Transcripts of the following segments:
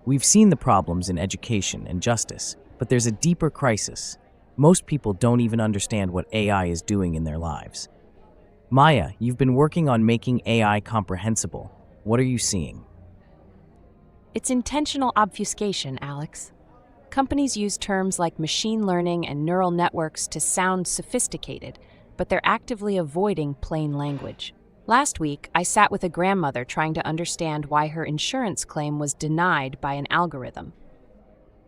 We've seen the problems in education and justice, but there's a deeper crisis. Most people don't even understand what AI is doing in their lives. Maya, you've been working on making AI comprehensible. What are you seeing? It's intentional obfuscation, Alex. Companies use terms like machine learning and neural networks to sound sophisticated, but they're actively avoiding plain language. Last week, I sat with a grandmother trying to understand why her insurance claim was denied by an algorithm.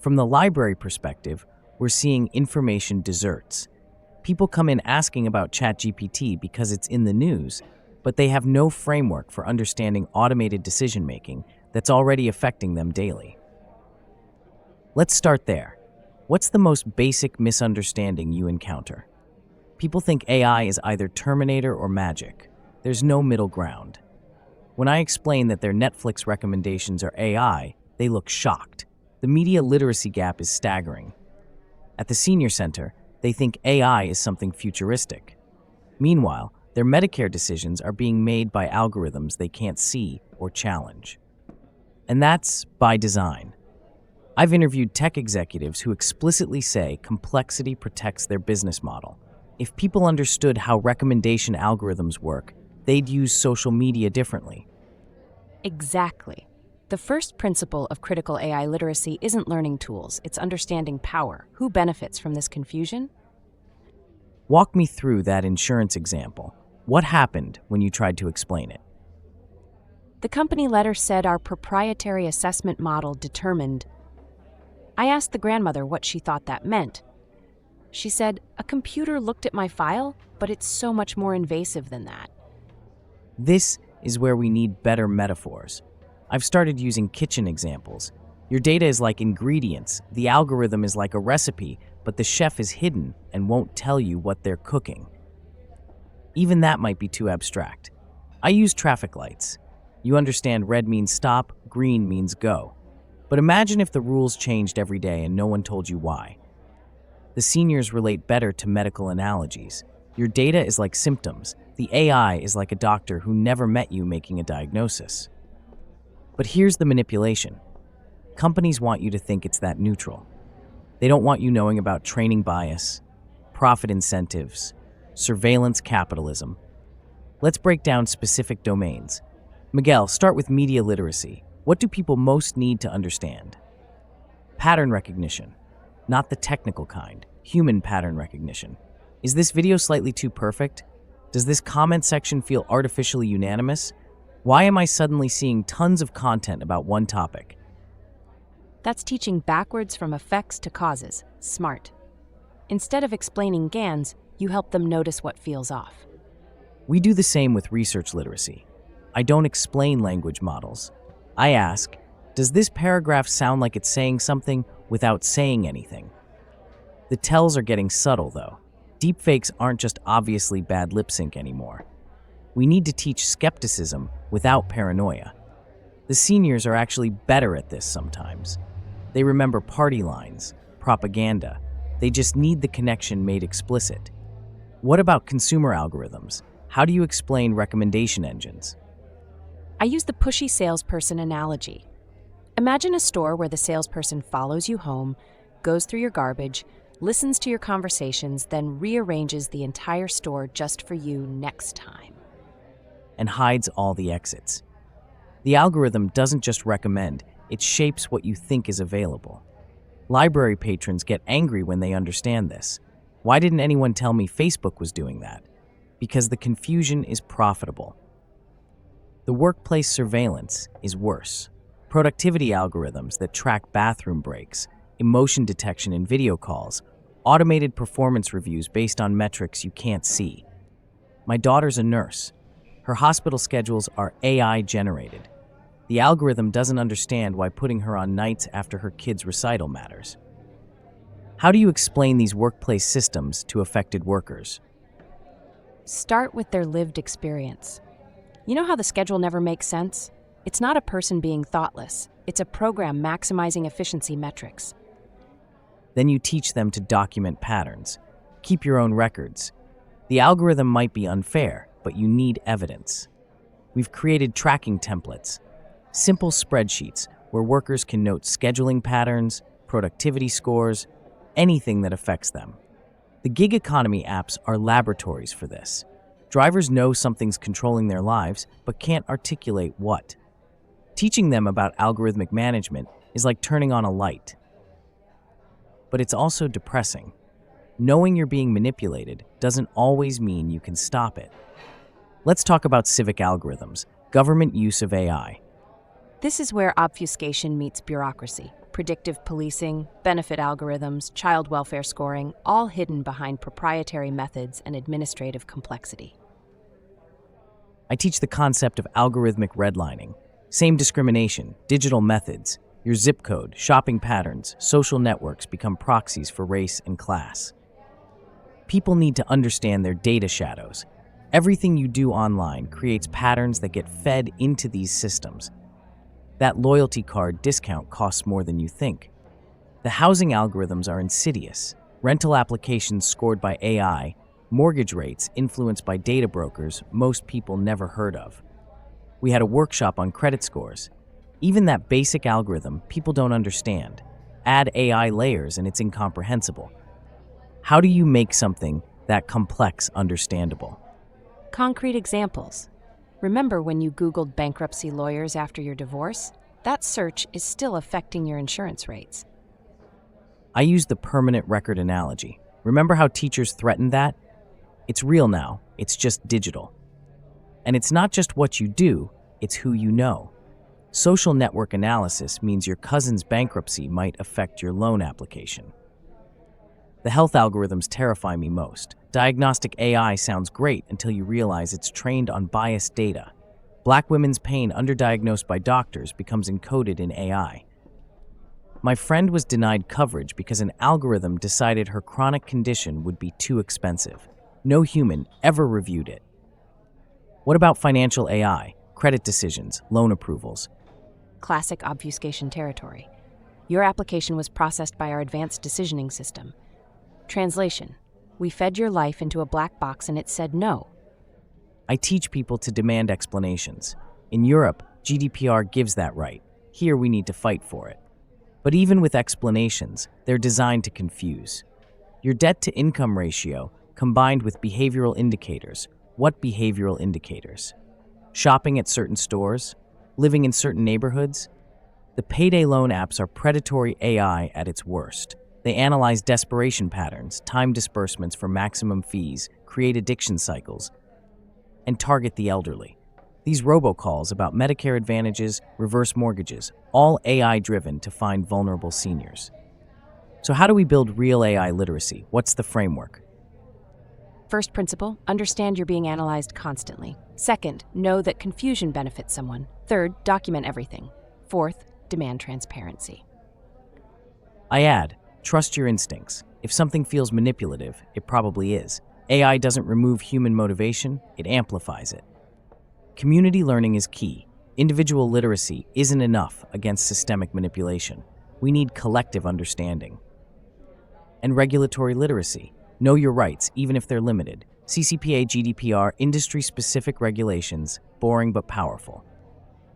From the library perspective, we're seeing information deserts. People come in asking about ChatGPT because it's in the news, but they have no framework for understanding automated decision-making that's already affecting them daily. Let's start there. What's the most basic misunderstanding you encounter? People think AI is either Terminator or magic. There's no middle ground. When I explain that their Netflix recommendations are AI, they look shocked. The media literacy gap is staggering. At the senior center, they think AI is something futuristic. Meanwhile, their Medicare decisions are being made by algorithms they can't see or challenge. And that's by design. I've interviewed tech executives who explicitly say complexity protects their business model. If people understood how recommendation algorithms work, they'd use social media differently. Exactly. The first principle of critical AI literacy isn't learning tools, it's understanding power. Who benefits from this confusion? Walk me through that insurance example. What happened when you tried to explain it? The company letter said our proprietary assessment model determined. I asked the grandmother what she thought that meant. She said, a computer looked at my file, but it's so much more invasive than that. This is where we need better metaphors. I've started using kitchen examples. Your data is like ingredients, the algorithm is like a recipe, but the chef is hidden and won't tell you what they're cooking. Even that might be too abstract. I use traffic lights. You understand red means stop, green means go. But imagine if the rules changed every day and no one told you why. The seniors relate better to medical analogies. Your data is like symptoms. The AI is like a doctor who never met you making a diagnosis. But here's the manipulation. Companies want you to think it's that neutral. They don't want you knowing about training bias, profit incentives, surveillance capitalism. Let's break down specific domains. Miguel, start with media literacy. What do people most need to understand? Pattern recognition. Not the technical kind, human pattern recognition. Is this video slightly too perfect? Does this comment section feel artificially unanimous? Why am I suddenly seeing tons of content about one topic? That's teaching backwards from effects to causes. Smart. Instead of explaining GANs, you help them notice what feels off. We do the same with research literacy. I don't explain language models. I ask, does this paragraph sound like it's saying something without saying anything? The tells are getting subtle, though. Deepfakes aren't just obviously bad lip sync anymore. We need to teach skepticism without paranoia. The seniors are actually better at this sometimes. They remember party lines, propaganda. They just need the connection made explicit. What about consumer algorithms? How do you explain recommendation engines? I use the pushy salesperson analogy. Imagine a store where the salesperson follows you home, goes through your garbage, listens to your conversations, then rearranges the entire store just for you next time. And hides all the exits. The algorithm doesn't just recommend, it shapes what you think is available. Library patrons get angry when they understand this. Why didn't anyone tell me Facebook was doing that? Because the confusion is profitable. The workplace surveillance is worse. Productivity algorithms that track bathroom breaks, emotion detection in video calls, automated performance reviews based on metrics you can't see. My daughter's a nurse. Her hospital schedules are AI generated. The algorithm doesn't understand why putting her on nights after her kid's recital matters. How do you explain these workplace systems to affected workers? Start with their lived experience. You know how the schedule never makes sense? It's not a person being thoughtless. It's a program maximizing efficiency metrics. Then you teach them to document patterns. Keep your own records. The algorithm might be unfair, but you need evidence. We've created tracking templates, simple spreadsheets where workers can note scheduling patterns, productivity scores, anything that affects them. The gig economy apps are laboratories for this. Drivers know something's controlling their lives, but can't articulate what. Teaching them about algorithmic management is like turning on a light. But it's also depressing. Knowing you're being manipulated doesn't always mean you can stop it. Let's talk about civic algorithms, government use of AI. This is where obfuscation meets bureaucracy. Predictive policing, benefit algorithms, child welfare scoring, all hidden behind proprietary methods and administrative complexity. I teach the concept of algorithmic redlining. Same discrimination, digital methods, your zip code, shopping patterns, social networks become proxies for race and class. People need to understand their data shadows. Everything you do online creates patterns that get fed into these systems. That loyalty card discount costs more than you think. The housing algorithms are insidious. Rental applications scored by AI, mortgage rates influenced by data brokers most people never heard of. We had a workshop on credit scores. Even that basic algorithm people don't understand. Add AI layers and it's incomprehensible. How do you make something that complex understandable? Concrete examples. Remember when you Googled bankruptcy lawyers after your divorce? That search is still affecting your insurance rates. I use the permanent record analogy. Remember how teachers threatened that? It's real now, it's just digital. And it's not just what you do, it's who you know. Social network analysis means your cousin's bankruptcy might affect your loan application. The health algorithms terrify me most. Diagnostic AI sounds great until you realize it's trained on biased data. Black women's pain underdiagnosed by doctors becomes encoded in AI. My friend was denied coverage because an algorithm decided her chronic condition would be too expensive. No human ever reviewed it. What about financial AI, credit decisions, loan approvals? Classic obfuscation territory. Your application was processed by our advanced decisioning system. Translation: we fed your life into a black box and it said no. I teach people to demand explanations. In Europe, GDPR gives that right. Here we need to fight for it. But even with explanations, they're designed to confuse. Your debt-to-income ratio combined with behavioral indicators. What behavioral indicators? Shopping at certain stores? Living in certain neighborhoods? The payday loan apps are predatory AI at its worst. They analyze desperation patterns, time disbursements for maximum fees, create addiction cycles, and target the elderly. These robocalls about Medicare advantages, reverse mortgages, all AI-driven to find vulnerable seniors. So how do we build real AI literacy? What's the framework? First principle, understand you're being analyzed constantly. Second, know that confusion benefits someone. Third, document everything. Fourth, demand transparency. I add, trust your instincts. If something feels manipulative, it probably is. AI doesn't remove human motivation, it amplifies it. Community learning is key. Individual literacy isn't enough against systemic manipulation. We need collective understanding. And regulatory literacy. Know your rights, even if they're limited. CCPA, GDPR, industry-specific regulations, boring but powerful.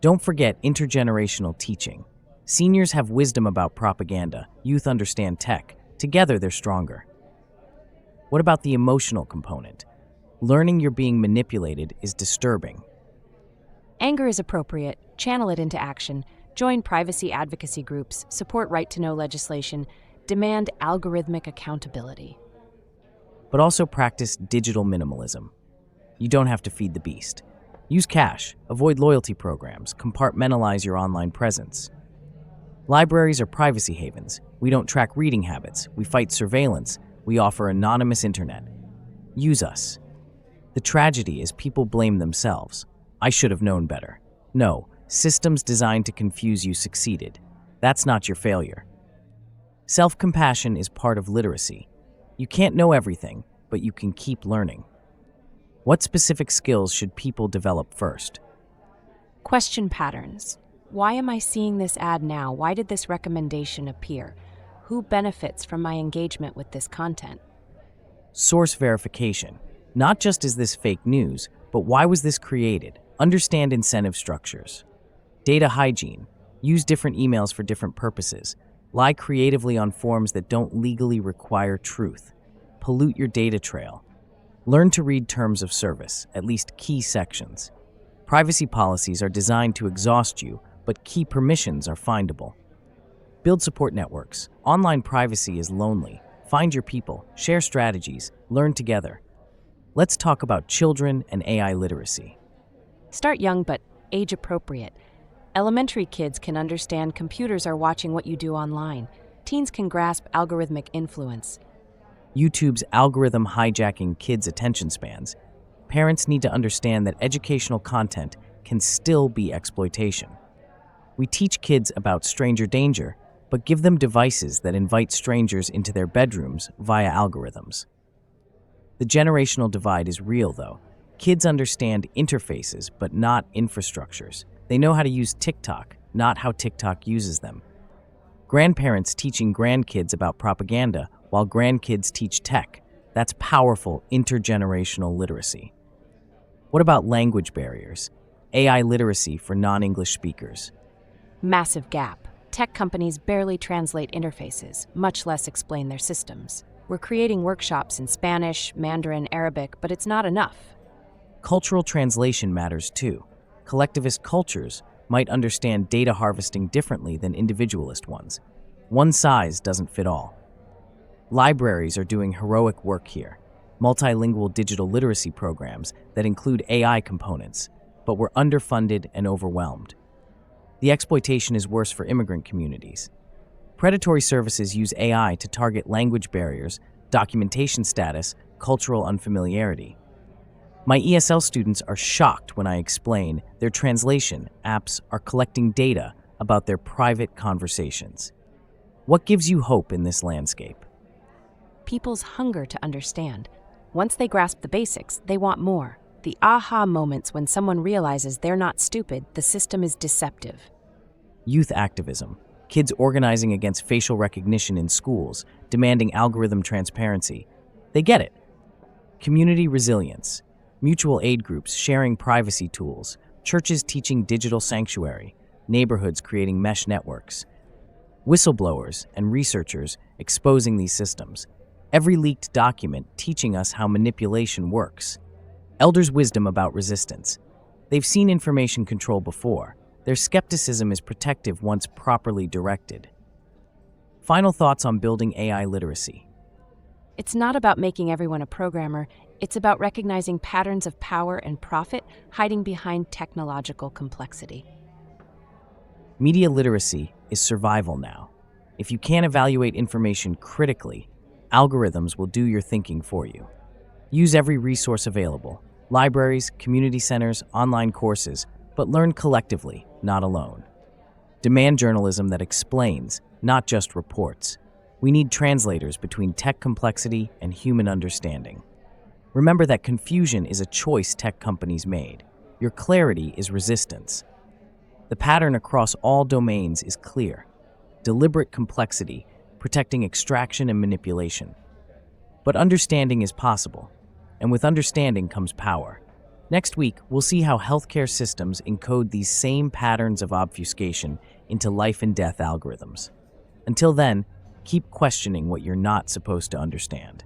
Don't forget intergenerational teaching. Seniors have wisdom about propaganda, youth understand tech. Together, they're stronger. What about the emotional component? Learning you're being manipulated is disturbing. Anger is appropriate. Channel it into action. Join privacy advocacy groups. Support right-to-know legislation. Demand algorithmic accountability. But also practice digital minimalism. You don't have to feed the beast. Use cash, avoid loyalty programs, compartmentalize your online presence. Libraries are privacy havens. We don't track reading habits. We fight surveillance. We offer anonymous internet. Use us. The tragedy is people blame themselves. I should have known better. No, systems designed to confuse you succeeded. That's not your failure. Self-compassion is part of literacy. You can't know everything, but you can keep learning. What specific skills should people develop first? Question patterns. Why am I seeing this ad now? Why did this recommendation appear? Who benefits from my engagement with this content? Source verification. Not just is this fake news, but why was this created? Understand incentive structures. Data hygiene. Use different emails for different purposes. Lie creatively on forms that don't legally require truth. Pollute your data trail. Learn to read terms of service, at least key sections. Privacy policies are designed to exhaust you, but key permissions are findable. Build support networks. Online privacy is lonely. Find your people, share strategies, learn together. Let's talk about children and AI literacy. Start young but age appropriate. Elementary kids can understand computers are watching what you do online. Teens can grasp algorithmic influence. YouTube's algorithm hijacking kids' attention spans. Parents need to understand that educational content can still be exploitation. We teach kids about stranger danger, but give them devices that invite strangers into their bedrooms via algorithms. The generational divide is real, though. Kids understand interfaces, but not infrastructures. They know how to use TikTok, not how TikTok uses them. Grandparents teaching grandkids about propaganda, while grandkids teach tech. That's powerful intergenerational literacy. What about language barriers? AI literacy for non-English speakers. Massive gap. Tech companies barely translate interfaces, much less explain their systems. We're creating workshops in Spanish, Mandarin, Arabic, but it's not enough. Cultural translation matters too. Collectivist cultures might understand data harvesting differently than individualist ones. One size doesn't fit all. Libraries are doing heroic work here. Multilingual digital literacy programs that include AI components, but we're underfunded and overwhelmed. The exploitation is worse for immigrant communities. Predatory services use AI to target language barriers, documentation status, cultural unfamiliarity. My ESL students are shocked when I explain their translation apps are collecting data about their private conversations. What gives you hope in this landscape? People's hunger to understand. Once they grasp the basics, they want more. The aha moments when someone realizes they're not stupid, the system is deceptive. Youth activism. Kids organizing against facial recognition in schools, demanding algorithm transparency. They get it. Community resilience. Mutual aid groups sharing privacy tools, churches teaching digital sanctuary, neighborhoods creating mesh networks. Whistleblowers and researchers exposing these systems. Every leaked document teaching us how manipulation works. Elders' wisdom about resistance. They've seen information control before. Their skepticism is protective once properly directed. Final thoughts on building AI literacy. It's not about making everyone a programmer. It's about recognizing patterns of power and profit hiding behind technological complexity. Media literacy is survival now. If you can't evaluate information critically, algorithms will do your thinking for you. Use every resource available. Libraries, community centers, online courses, but learn collectively, not alone. Demand journalism that explains, not just reports. We need translators between tech complexity and human understanding. Remember that confusion is a choice tech companies made. Your clarity is resistance. The pattern across all domains is clear. Deliberate complexity, protecting extraction and manipulation. But understanding is possible, and with understanding comes power. Next week, we'll see how healthcare systems encode these same patterns of obfuscation into life and death algorithms. Until then, keep questioning what you're not supposed to understand.